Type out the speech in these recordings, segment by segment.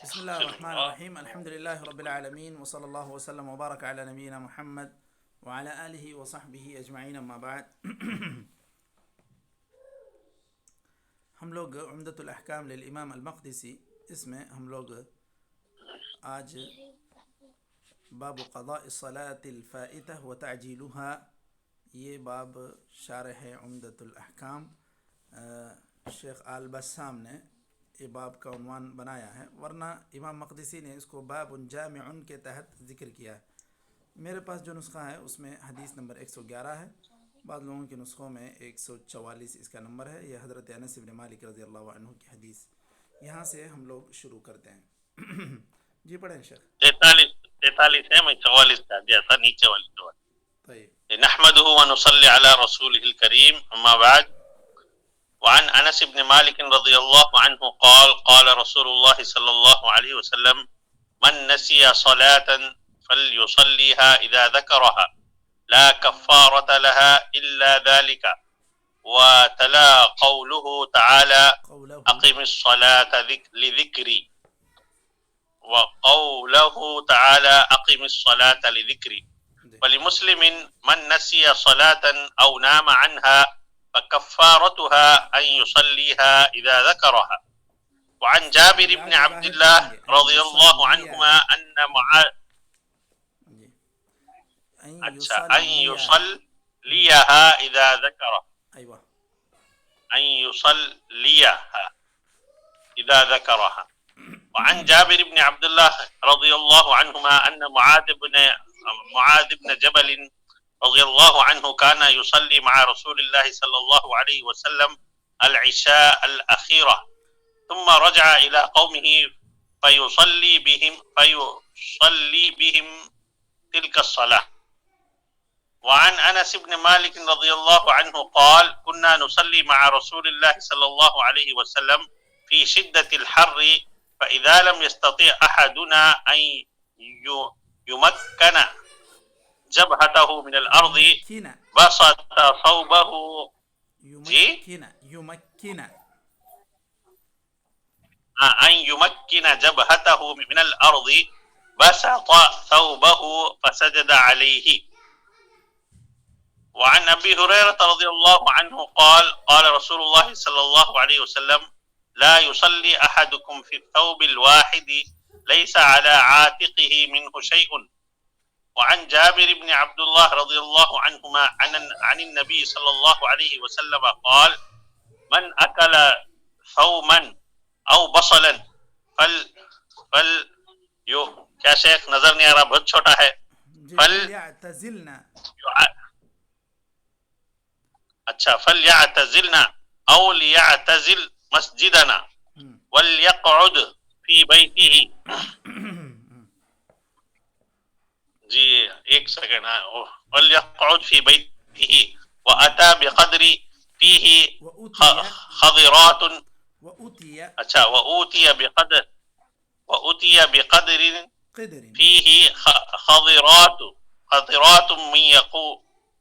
بسم الله الرحمن الرحيم. الحمد لله رب العالمين، وصلى الله وسلم وبارك على نبينا محمد وعلى آله وصحبه أجمعين، أما بعد. ہم لوگ عمدۃ الاحکام للامام المقدسی، اس میں ہم لوگ آج باب قضاء الصلاة الفائتة وتعجيلها، یہ باب شارح عمدۃ الاحکام شیخ آل بسام نے یہ باب کا عنوان بنایا ہے، ورنہ امام مقدسی نے اس کو باب جامع کے تحت ذکر کیا ہے۔ میرے پاس جو نسخہ ہے اس میں حدیث نمبر 111 ہے، بعض لوگوں کے نسخوں میں 144 اس کا نمبر ہے۔ یہ حضرت انس بن مالک رضی اللہ عنہ کی حدیث۔ یہاں سے ہم لوگ شروع کرتے ہیں۔ جی پڑھیں شیخ۔ 43 ہے، میں 44 کا دیا تھا، نیچے والی تو طيب. نحمده ونصلي على رسوله الكريم، اما بعد. وعن انس بن مالك رضي الله عنه قال قال رسول الله صلى الله عليه وسلم من نسي صلاة فليصليها اذا ذكرها لا كفارة لها الا ذلك. وتلا قوله تعالى اقم الصلاة لذكري، وقوله تعالى اقم الصلاة لذكري. ولمسلم من نسي صلاة أو نام عنها فكفارتها أن يصليها إذا ذكرها. وعن جابر بن عبد الله رضي الله عنهما أن يصليها إذا ذكرها، أن يصليها إذا ذكرها. وعن جابر بن عبد الله رضي الله عنهما أن معاذ بن جبل رضي الله عنه كان يصلي مع رسول الله صلى الله عليه وسلم العشاء الأخيرة، ثم رجع إلى قومه فيصلي بهم تلك الصلاة. وعن أنس بن مالك رضي الله عنه قال كنا نصلي مع رسول الله صلى الله عليه وسلم في شدة الحر، فإذا لم يستطيع أحدنا أن يمكن جبهته من الأرض بسط ثوبه أن يمكن جبهته من الأرض بسط ثوبه فسجد عليه. وعن أبي هريرة رضي الله عنه قال قال رسول الله صلى الله عليه وسلم لا يصلي أحدكم في الثوب الواحد ليس على عاتقه منه شيء. وعن جابر بن عبد الله رضي الله عنهما عن النبي صلى الله عليه وسلم قال من أكل ثوما أو بصلا کیا شیخ نظر نہیں آ رہا، بہت چھوٹا ہے. فليعتزلنا أو ليعتزل مسجدنا وليقعد في بيته. جی ایک سیکنڈ. وليقعد في بيته وأتى بقدر فيه خضرات. اچھا وأوتي بقدر فيه خضرات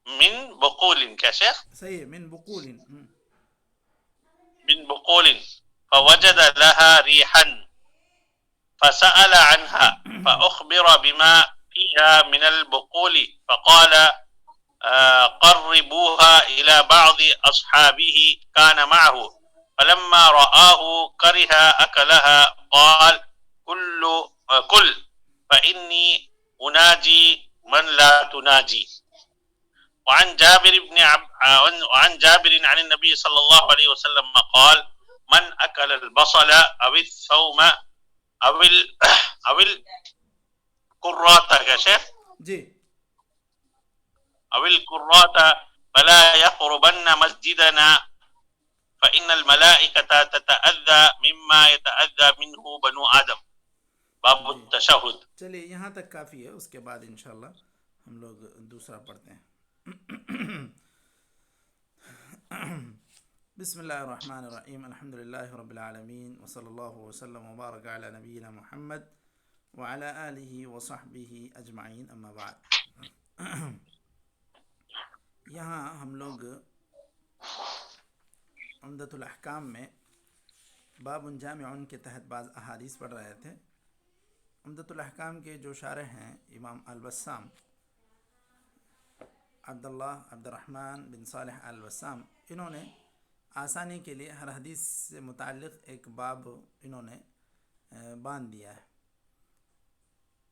من بقول. کیا شیخ؟ صحیح، من بقول فوجد لها ريحا فسأل عنها فأخبر بما فيها من البقول فقال قربوها إلى بعض أصحابه كان معه، فلما رآه كره أكلها قال كل فإني أناجي من لا تناجي. وعن جابر عن النبي صلى الله عليه وسلم قال من أكل البصل أو الثوم أو الكرات يا شيخ جی أو الكرات فلا يقربن مسجدنا فإن الملائكة تتأذى مما يتأذى منه بنو آدم. باب التشهد. چلیے یہاں تک کافی ہے، اس کے بعد انشاءاللہ ہم لوگ دوسرا پڑھتے ہیں۔ بسم اللہ الرحمن الرحیم، الحمد للہ رب العالمین، وصلی اللہ وسلم وبارک علی نبینا محمد وعلی آلہ وصحبہ اجمعین، اما بعد۔ یہاں ہم لوگ عمدۃ الاحکام میں باب جامع کے تحت بعض احادیث پڑھ رہے تھے۔ عمدۃ الاحکام کے جو شارح ہیں امام البسام عبد الرحمن بن صالح البسام، انہوں نے آسانی کے لیے ہر حدیث سے متعلق ایک باب انہوں نے باندھ دیا ہے۔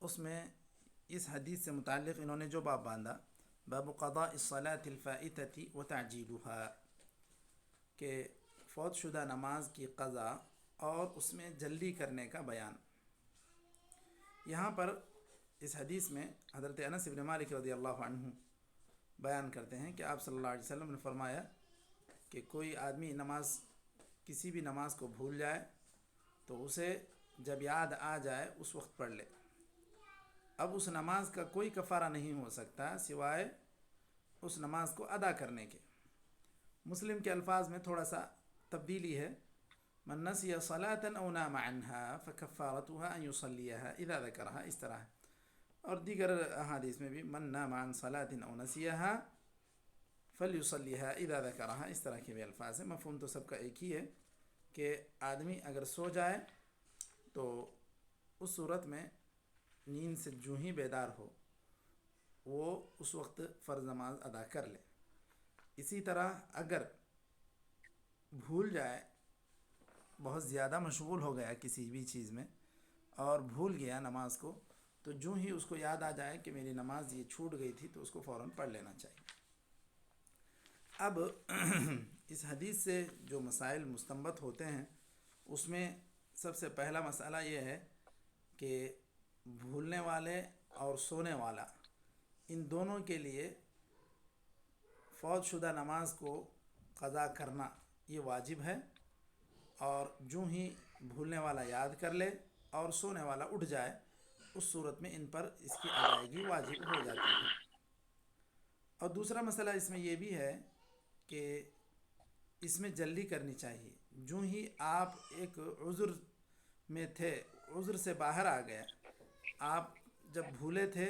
اس میں اس حدیث سے متعلق انہوں نے جو باب باندھا، باب قضاء الصلاة الفائتة وتعجيلها، کہ فوت شدہ نماز کی قضا اور اس میں جلدی کرنے کا بیان۔ یہاں پر اس حدیث میں حضرت انس بن مالک رضی اللہ عنہ بیان کرتے ہیں کہ آپ صلی اللہ علیہ وسلم نے فرمایا کہ کوئی آدمی کسی بھی نماز کو بھول جائے تو اسے جب یاد آ جائے اس وقت پڑھ لے۔ اب اس نماز کا کوئی کفارہ نہیں ہو سکتا سوائے اس نماز کو ادا کرنے کے۔ مسلم کے الفاظ میں تھوڑا سا تبدیلی ہے، من نسی صلاة او نام عنها فکفارتها ان یصلیها اذا ذکرها، اس طرح ہے۔ اور دیگر احادیث میں بھی من نام عن صلاة او نسیها فلیصلیها اذا ذکرها، اس طرح کے بھی الفاظ ہیں۔ مفہوم تو سب کا ایک ہی ہے کہ آدمی اگر سو جائے تو اس صورت میں نیند سے جو ہی بیدار ہو وہ اس وقت فرض نماز ادا کر لے۔ اسی طرح اگر بھول جائے، بہت زیادہ مشغول ہو گیا کسی بھی چیز میں اور بھول گیا نماز کو، تو جو ہی اس کو یاد آ جائے کہ میری نماز یہ چھوٹ گئی تھی تو اس کو فوراً پڑھ لینا چاہیے۔ اب اس حدیث سے جو مسائل مستنبط ہوتے ہیں اس میں سب سے پہلا مسئلہ یہ ہے کہ بھولنے والے اور سونے والا، ان دونوں کے لیے فوت شدہ نماز کو قضا کرنا یہ واجب ہے، اور جو ہی بھولنے والا یاد کر لے اور سونے والا اٹھ جائے اس صورت میں ان پر اس کی ادائیگی واجب ہو جاتی ہے۔ اور دوسرا مسئلہ اس میں یہ بھی ہے کہ اس میں جلدی کرنی چاہیے۔ جو ہی آپ ایک عذر میں تھے، عذر سے باہر آ گئے، آپ جب بھولے تھے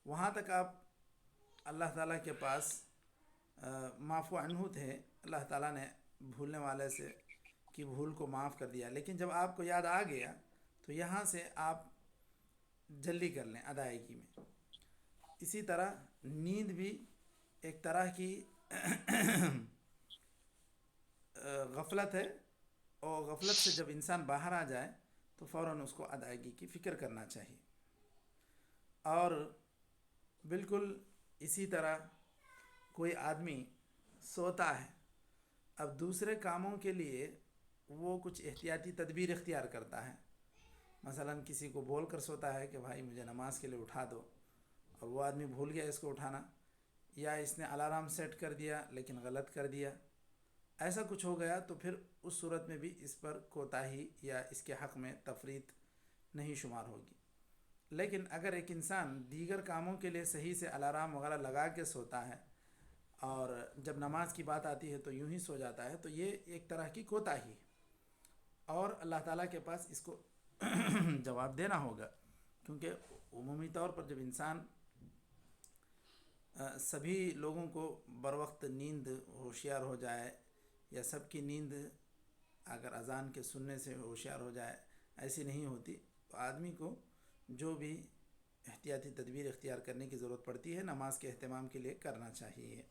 وہاں تک آپ اللہ تعالیٰ کے پاس معفو عنہ تھے، اللہ تعالیٰ نے بھولنے والے سے کی بھول کو معاف کر دیا، لیکن جب آپ کو یاد آ گیا تو یہاں سے آپ جلدی کر لیں ادائیگی میں۔ اسی طرح نیند بھی ایک طرح کی غفلت ہے، اور غفلت سے جب انسان باہر آ جائے تو فوراً اس کو ادائیگی کی فکر کرنا چاہیے۔ اور بالکل اسی طرح کوئی آدمی سوتا ہے، اب دوسرے کاموں کے لیے وہ کچھ احتیاطی تدبیر اختیار کرتا ہے، مثلاً کسی کو بول کر سوتا ہے کہ بھائی مجھے نماز کے لیے اٹھا دو، اور وہ آدمی بھول گیا اس کو اٹھانا، یا اس نے الارم سیٹ کر دیا لیکن غلط کر دیا، ایسا کچھ ہو گیا تو پھر اس صورت میں بھی اس پر کوتاہی یا اس کے حق میں تفریط نہیں شمار ہوگی۔ لیکن اگر ایک انسان دیگر کاموں کے لیے صحیح سے الارم وغیرہ لگا کے سوتا ہے اور جب نماز کی بات آتی ہے تو یوں ہی سو جاتا ہے، تو یہ ایک طرح کی کوتاہی ہے، اور اللہ تعالیٰ کے پاس اس کو جواب دینا ہوگا، کیونکہ عمومی طور پر جب انسان سبھی لوگوں کو بروقت نیند ہوشیار ہو جائے، یا سب کی نیند اگر اذان کے سننے سے ہوشیار ہو جائے، ایسی نہیں ہوتی، تو آدمی کو جو بھی احتیاطی تدبیر اختیار کرنے کی ضرورت پڑتی ہے نماز کے اہتمام کے لیے کرنا چاہیے۔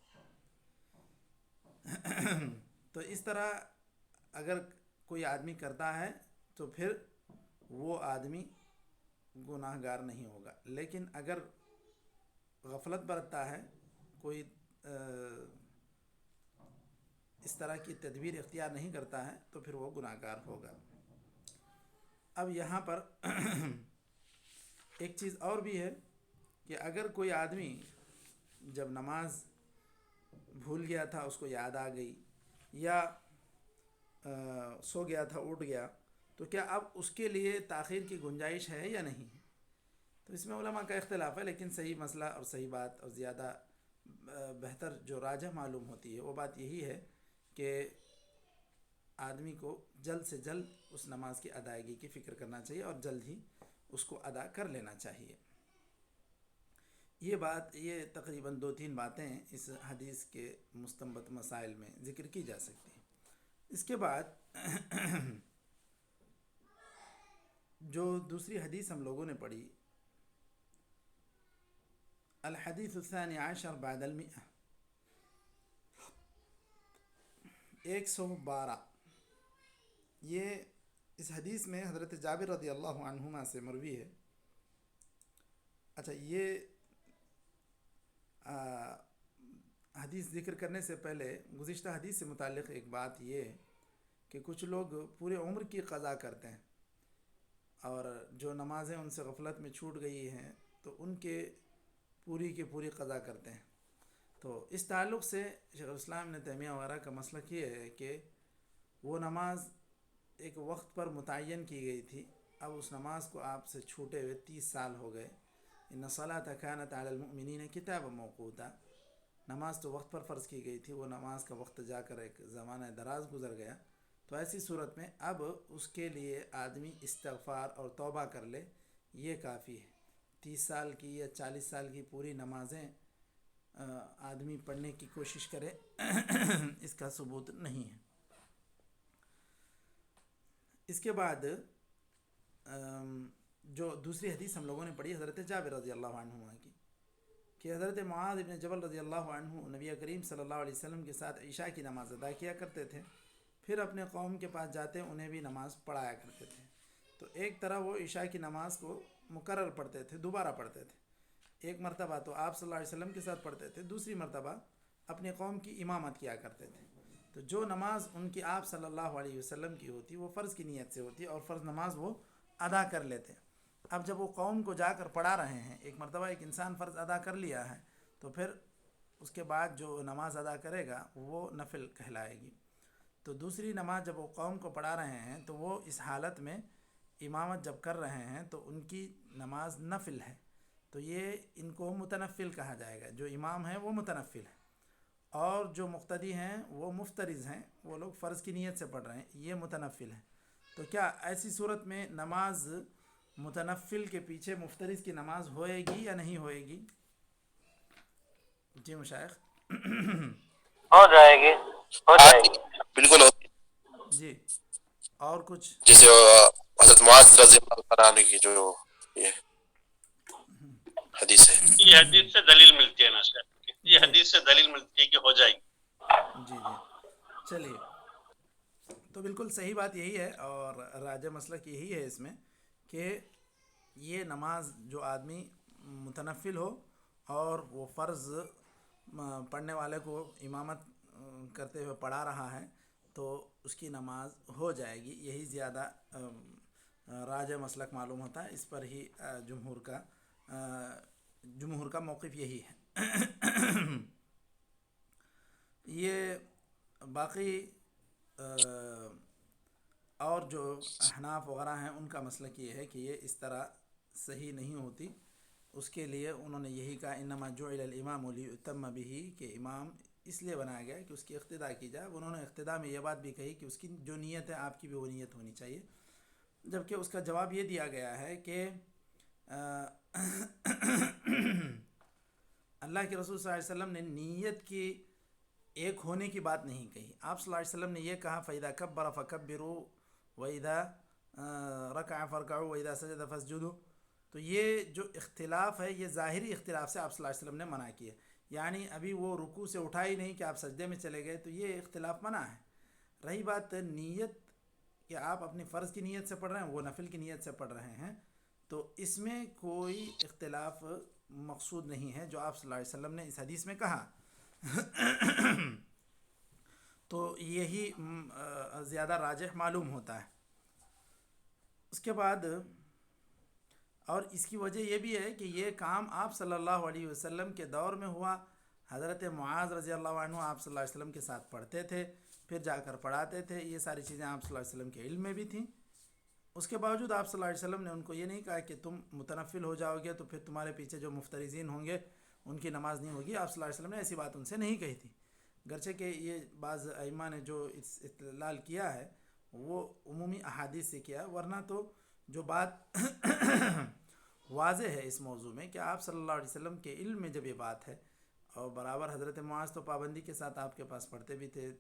تو اس طرح اگر کوئی آدمی کرتا ہے تو پھر وہ آدمی گناہ گار نہیں ہوگا، لیکن اگر غفلت برتتا ہے، کوئی اس طرح کی تدبیر اختیار نہیں کرتا ہے، تو پھر وہ گناہ گار ہوگا۔ اب یہاں پر ایک چیز اور بھی ہے کہ اگر کوئی آدمی جب نماز بھول گیا تھا، اس کو یاد آ گئی، یا سو گیا تھا اٹھ گیا، تو کیا اب اس کے لیے تاخیر کی گنجائش ہے یا نہیں؟ تو اس میں علماء کا اختلاف ہے، لیکن صحیح مسئلہ اور صحیح بات اور زیادہ بہتر جو راجح معلوم ہوتی ہے وہ بات یہی ہے کہ آدمی کو جلد سے جلد اس نماز کی ادائیگی کی فکر کرنا چاہیے اور جلد ہی اس کو ادا کر لینا چاہیے۔ یہ تقریباً 2-3 باتیں اس حدیث کے مستنبط مسائل میں ذکر کی جا سکتی ہیں۔ اس کے بعد جو دوسری حدیث ہم لوگوں نے پڑھی، الحدیث الثانی عشر بعد المئہ، 112، یہ اس حدیث میں حضرت جابر رضی اللہ عنہما سے مروی ہے۔ اچھا، یہ حدیث ذکر کرنے سے پہلے گزشتہ حدیث سے متعلق ایک بات یہ ہے کہ کچھ لوگ پورے عمر کی قضا کرتے ہیں، اور جو نمازیں ان سے غفلت میں چھوٹ گئی ہیں تو ان کے پوری کی پوری قضا کرتے ہیں۔ تو اس تعلق سے شیخ الاسلام ابن تیمیہ وغیرہ کا مسلک یہ ہے کہ وہ نماز ایک وقت پر متعین کی گئی تھی، اب اس نماز کو آپ سے چھوٹے ہوئے 30 سال ہو گئے۔ ان الصلاۃ کانت علی المؤمنین کتابا موقوتا، نماز تو وقت پر فرض کی گئی تھی، وہ نماز کا وقت جا کر ایک زمانہ دراز گزر گیا، تو ایسی صورت میں اب اس کے لیے آدمی استغفار اور توبہ کر لے، یہ کافی ہے۔ 30 سال کی یا 40 سال کی پوری نمازیں آدمی پڑھنے کی کوشش کرے، اس کا ثبوت نہیں ہے۔ اس کے بعد جو دوسری حدیث ہم لوگوں نے پڑھی حضرت جابر رضی اللہ عنہ کی، کہ حضرت معاذ بن جبل رضی اللہ عنہ نبی کریم صلی اللہ علیہ وسلم کے ساتھ عشاء کی نماز ادا کیا کرتے تھے، پھر اپنے قوم کے پاس جاتے انہیں بھی نماز پڑھایا کرتے تھے۔ تو ایک طرح وہ عشاء کی نماز کو مکرر پڑھتے تھے، دوبارہ پڑھتے تھے۔ ایک مرتبہ تو آپ صلی اللہ علیہ وسلم کے ساتھ پڑھتے تھے، دوسری مرتبہ اپنی قوم کی امامت کیا کرتے تھے۔ تو جو نماز ان کی آپ صلی اللہ علیہ وسلم کی ہوتی وہ فرض کی نیت سے ہوتی اور فرض نماز وہ ادا کر لیتے۔ اب جب وہ قوم کو جا کر پڑھا رہے ہیں، ایک مرتبہ ایک انسان فرض ادا کر لیا ہے تو پھر اس کے بعد جو نماز ادا کرے گا وہ نفل کہلائے گی۔ تو دوسری نماز جب وہ قوم کو پڑھا رہے ہیں تو وہ اس حالت میں امامت جب کر رہے ہیں تو ان کی نماز نفل ہے، تو یہ ان کو متنفل کہا جائے گا۔ جو امام ہیں وہ متنفل ہیں، اور جو مقتدی ہیں وہ مفترض ہیں، وہ لوگ فرض کی نیت سے پڑھ رہے ہیں، یہ متنفل ہیں۔ تو کیا ایسی صورت میں نماز متنفل کے پیچھے مفترض کی نماز ہوئے گی یا نہیں ہوئے گی؟ جی مشائخ، ہو جائے گی، ہو جائے گی، بالکل ہو۔ جی، اور کچھ؟ جیسے حضرت معاذ رضی اللہ عنہ کی جو یہ حدیث ہے، یہ حدیث سے دلیل ملتی ہے نا سر، یہ حدیث سے دلیل ملتی ہے کہ ہو جائے گی۔ جی جی، چلیے، تو بالکل صحیح بات یہی ہے، اور راجہ مسلک یہی ہے اس میں کہ یہ نماز جو آدمی متنفل ہو اور وہ فرض پڑھنے والے کو امامت کرتے ہوئے پڑھا رہا ہے تو اس کی نماز ہو جائے گی، یہی زیادہ راجہ مسلک معلوم ہوتا ہے۔ اس پر ہی جمہور کا موقف یہی ہے۔ یہ باقی اور جو احناف وغیرہ ہیں ان کا مسلک یہ ہے کہ یہ اس طرح صحیح نہیں ہوتی، اس کے لیے انہوں نے یہی کہا انما جعل الامام لیؤتم بہ، کہ امام اس لیے بنایا گیا کہ اس کی اقتداء کی جائے۔ انہوں نے اقتداء میں یہ بات بھی کہی کہ اس کی جو نیت ہے آپ کی بھی وہ نیت ہونی چاہیے، جبکہ اس کا جواب یہ دیا گیا ہے کہ اللہ کے رسول صلی اللہ علیہ وسلم نے نیت کی ایک ہونے کی بات نہیں کہی۔ آپ صلی اللہ علیہ وسلم نے یہ کہا فَإِذَا كَبَّرَ فَكَبِّرُوا وَإِذَا رَكَعَ فَارْكَعُوا وَإِذَا سَجَدَ فَاسْجُدُوا، تو یہ جو اختلاف ہے یہ ظاہری اختلاف سے آپ صلی اللہ علیہ وسلم نے منع کیا، یعنی ابھی وہ رکوع سے اٹھا ہی نہیں کہ آپ سجدے میں چلے گئے، تو یہ اختلاف منع ہے۔ رہی بات نیت کہ آپ اپنی فرض کی نیت سے پڑھ رہے ہیں، وہ نفل کی نیت سے پڑھ رہے ہیں، تو اس میں کوئی اختلاف مقصود نہیں ہے جو آپ صلی اللہ علیہ وسلم نے اس حدیث میں کہا۔ تو یہی زیادہ راجح معلوم ہوتا ہے۔ اس کے بعد اور اس کی وجہ یہ بھی ہے کہ یہ کام آپ صلی اللہ علیہ وسلم کے دور میں ہوا۔ حضرت معاذ رضی اللہ عنہ آپ صلی اللہ علیہ وسلم کے ساتھ پڑھتے تھے، پھر جا کر پڑھاتے تھے، یہ ساری چیزیں آپ صلی اللہ علیہ وسلم کے علم میں بھی تھیں۔ اس کے باوجود آپ صلی اللہ علیہ وسلم نے ان کو یہ نہیں کہا کہ تم متنفل ہو جاؤ گے تو پھر تمہارے پیچھے جو مفترضین ہوں گے ان کی نماز نہیں ہوگی۔ آپ صلی اللہ علیہ وسلم نے ایسی بات ان سے نہیں کہی تھی، گرچہ کہ یہ بعض ائمہ نے جو استدلال کیا ہے وہ عمومی احادیث سے کیا، ورنہ تو جو بات واضح ہے اس موضوع میں کہ آپ صلی اللہ علیہ وسلم کے علم میں جب یہ بات ہے، اور برابر حضرت معاذ تو پابندی کے ساتھ آپ کے پاس پڑھتے بھی تھے،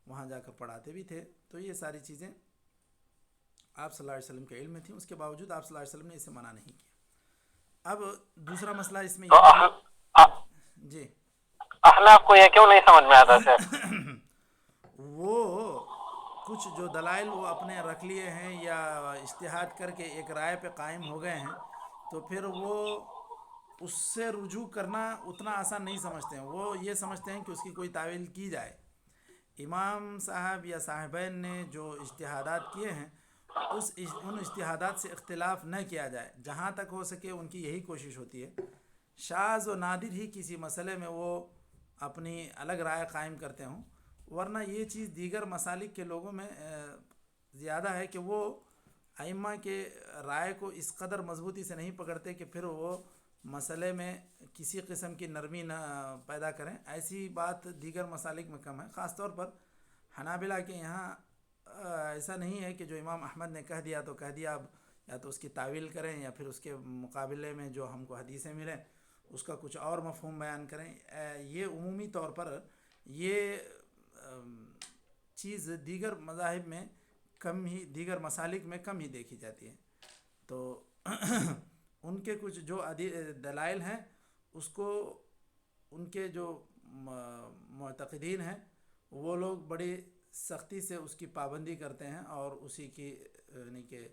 وہاں جا کر پڑھاتے بھی تھے، تو یہ ساری چیزیں آپ صلی اللہ علیہ وسلم کے علم میں تھیں، اس کے باوجود آپ صلی اللہ علیہ وسلم نے اسے منع نہیں کیا۔ اب دوسرا مسئلہ اس میں جی احناف کو یہ کیوں نہیں سمجھ میں آتا سر؟ وہ کچھ جو دلائل وہ اپنے رکھ لیے ہیں یا اجتہاد کر کے ایک رائے پہ قائم ہو گئے ہیں، تو پھر وہ اس سے رجوع کرنا اتنا آسان نہیں سمجھتے ہیں۔ وہ یہ سمجھتے ہیں کہ اس کی کوئی تعویل کی جائے۔ امام صاحب یا صاحبین نے جو اجتہادات کیے ہیں ان اجتہادات سے اختلاف نہ کیا جائے، جہاں تک ہو سکے ان کی یہی کوشش ہوتی ہے۔ شاذ و نادر ہی کسی مسئلے میں وہ اپنی الگ رائے قائم کرتے ہوں، ورنہ یہ چیز دیگر مسالک کے لوگوں میں زیادہ ہے کہ وہ ائمہ کے رائے کو اس قدر مضبوطی سے نہیں پکڑتے کہ پھر وہ مسئلے میں کسی قسم کی نرمی نہ پیدا کریں۔ ایسی بات دیگر مسالک میں کم ہے، خاص طور پر حنابلہ کے یہاں ایسا نہیں ہے کہ جو امام احمد نے کہہ دیا تو کہہ دیا، اب یا تو اس کی تعویل کریں یا پھر اس کے مقابلے میں جو ہم کو حدیثیں ملیں اس کا کچھ اور مفہوم بیان کریں۔ یہ عمومی طور پر یہ چیز دیگر مذاہب میں کم ہی، دیگر مسالک میں کم ہی دیکھی جاتی ہے۔ تو ان کے کچھ جو دلائل ہیں اس کو ان کے جو معتقدین ہیں وہ لوگ بڑی سختی سے اس کی پابندی کرتے ہیں اور اسی کی یعنی کہ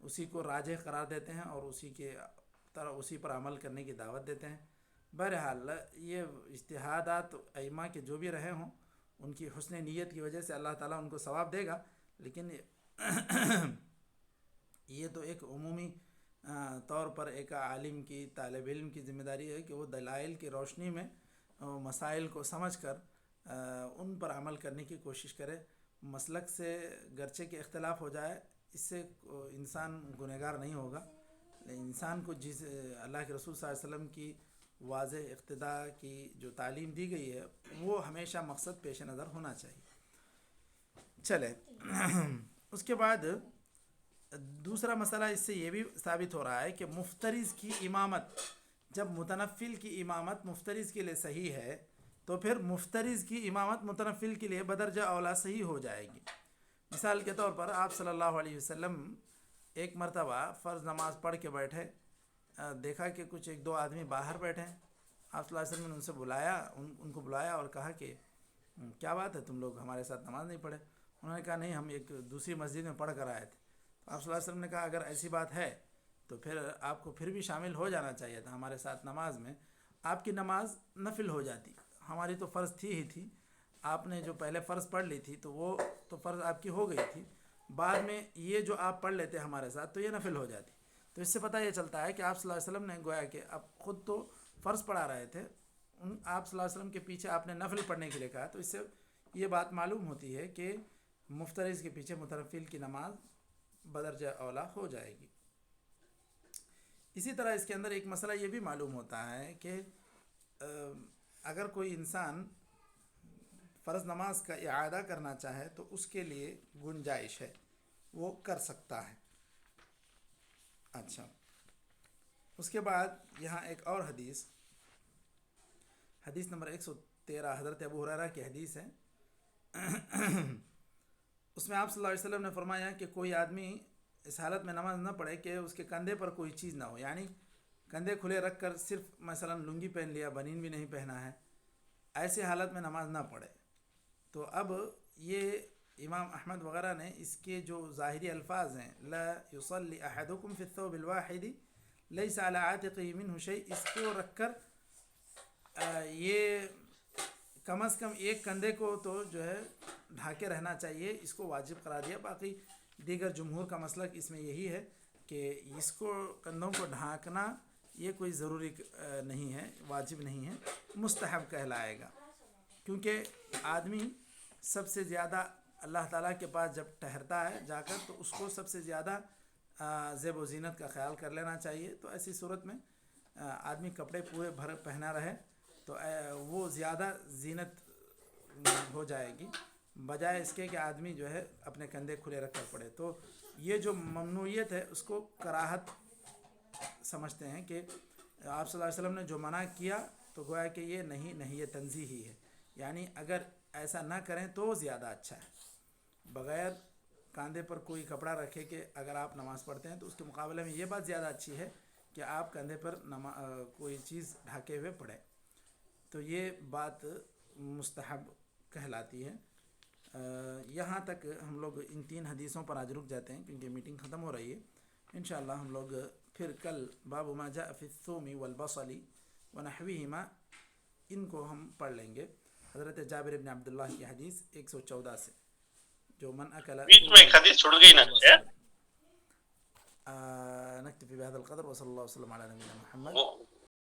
اسی کو راجح قرار دیتے ہیں اور اسی پر عمل کرنے کی دعوت دیتے ہیں۔ بہرحال یہ اجتہادات ائمہ کے جو بھی رہے ہوں ان کی حسن نیت کی وجہ سے اللہ تعالیٰ ان کو ثواب دے گا، لیکن یہ تو ایک عمومی طور پر ایک عالم کی، طالب علم کی ذمہ داری ہے کہ وہ دلائل کی روشنی میں مسائل کو سمجھ کر ان پر عمل کرنے کی کوشش کرے۔ مسلک سے گرچہ کہ اختلاف ہو جائے، اس سے انسان گنہگار نہیں ہوگا۔ انسان کو جس اللہ کے رسول صلی اللہ علیہ وسلم کی واضح اقتداء کی جو تعلیم دی گئی ہے وہ ہمیشہ مقصد پیش نظر ہونا چاہیے۔ چلے اس کے بعد دوسرا مسئلہ اس سے یہ بھی ثابت ہو رہا ہے کہ مفترض کی امامت، جب متنفل کی امامت مفترض کے لیے صحیح ہے تو پھر مفترض کی امامت متنفل کے لیے بدرجہ اولا صحیح ہو جائے گی۔ مثال کے طور پر آپ صلی اللہ علیہ وسلم ایک مرتبہ فرض نماز پڑھ کے بیٹھے، دیکھا کہ کچھ ایک دو آدمی باہر بیٹھے ہیں۔ آپ صلی اللہ علیہ وسلم نے ان سے بلایا، ان کو بلایا اور کہا کہ کیا بات ہے، تم لوگ ہمارے ساتھ نماز نہیں پڑھے؟ انہوں نے کہا نہیں، ہم ایک دوسری مسجد میں پڑھ کر آئے تھے۔ آپ صلی اللہ علیہ وسلم نے کہا اگر ایسی بات ہے تو پھر آپ کو پھر بھی شامل ہو جانا چاہیے تھا ہمارے ساتھ نماز میں، آپ کی نماز نفل ہو جاتی، ہماری تو فرض تھی ہی تھی، آپ نے جو پہلے فرض پڑھ لی تھی تو وہ تو فرض آپ کی ہو گئی تھی، بعد میں یہ جو آپ پڑھ لیتے ہمارے ساتھ تو یہ نفل ہو جاتی۔ تو اس سے پتہ یہ چلتا ہے کہ آپ صلی اللہ علیہ وسلم نے گویا کہ آپ خود تو فرض پڑھا رہے تھے، آپ صلی اللہ علیہ وسلم کے پیچھے آپ نے نفل پڑھنے کے لیے کہا، تو اس سے یہ بات معلوم ہوتی ہے کہ مفترض کے پیچھے متنفل کی نماز بدرجہ اولا ہو جائے گی۔ اسی طرح اس کے اندر ایک مسئلہ یہ بھی معلوم ہوتا ہے کہ اگر کوئی انسان فرض نماز کا اعادہ کرنا چاہے تو اس کے لیے گنجائش ہے، وہ کر سکتا ہے۔ اچھا، اس کے بعد یہاں ایک اور حدیث نمبر 113 حضرت ابو ہریرہ کی حدیث ہے۔ اس میں آپ صلی اللہ علیہ وسلم نے فرمایا کہ کوئی آدمی اس حالت میں نماز نہ پڑھے کہ اس کے کندھے پر کوئی چیز نہ ہو، یعنی کندھے کھلے رکھ کر صرف مثلا لنگی پہن لیا، بنین بھی نہیں پہنا ہے، ایسے حالت میں نماز نہ پڑھے۔ تو اب یہ امام احمد وغیرہ نے اس کے جو ظاہری الفاظ ہیں لا یصلی احدکم فی الثوب الواحد لیس علی عاتقہ منہ شیء، اس کو رکھ کر یہ کم از کم ایک کندھے کو تو جو ہے ڈھانکے رہنا چاہیے، اس کو واجب قرار دیا۔ باقی دیگر جمہور کا مسلک اس میں یہی ہے کہ اس کو کندھوں کو ڈھانکنا یہ کوئی ضروری نہیں ہے، واجب نہیں ہے، مستحب کہلائے گا، کیونکہ آدمی سب سے زیادہ اللہ تعالیٰ کے پاس جب ٹھہرتا ہے جا کر تو اس کو سب سے زیادہ زیب و زینت کا خیال کر لینا چاہیے۔ تو ایسی صورت میں آدمی کپڑے پورے بھر پہنا رہے تو وہ زیادہ زینت ہو جائے گی، بجائے اس کے کہ آدمی جو ہے اپنے کندھے کھلے رکھ کر پڑے۔ تو یہ جو ممنوعیت ہے اس کو کراہت سمجھتے ہیں کہ آپ صلی اللہ علیہ وسلم نے جو منع کیا تو گویا کہ یہ نہیں، یہ تنزیہی ہے، یعنی اگر ایسا نہ کریں تو زیادہ اچھا ہے، بغیر کاندھے پر کوئی کپڑا رکھے کہ اگر آپ نماز پڑھتے ہیں تو اس کے مقابلے میں یہ بات زیادہ اچھی ہے کہ آپ کندھے پر کوئی چیز ڈھکے ہوئے پڑھیں. تو یہ بات مستحب کہلاتی ہے. یہاں تک ہم لوگ ان 3 حدیثوں پر آج رک جاتے ہیں کیونکہ میٹنگ ختم ہو رہی ہے. انشاءاللہ ہم لوگ پھر کل باب ما جاء فی الثوم والبصل ونحوہما ان کو ہم پڑھ لیں گے. حضرت جابر بن عبداللہ کی حدیث 114 سے جو من اکل بیچ میں ایک حدیث چھوڑ گئی نا. نکتفی بهذا القدر وصلی اللہ وسلم علی نبینا محمد.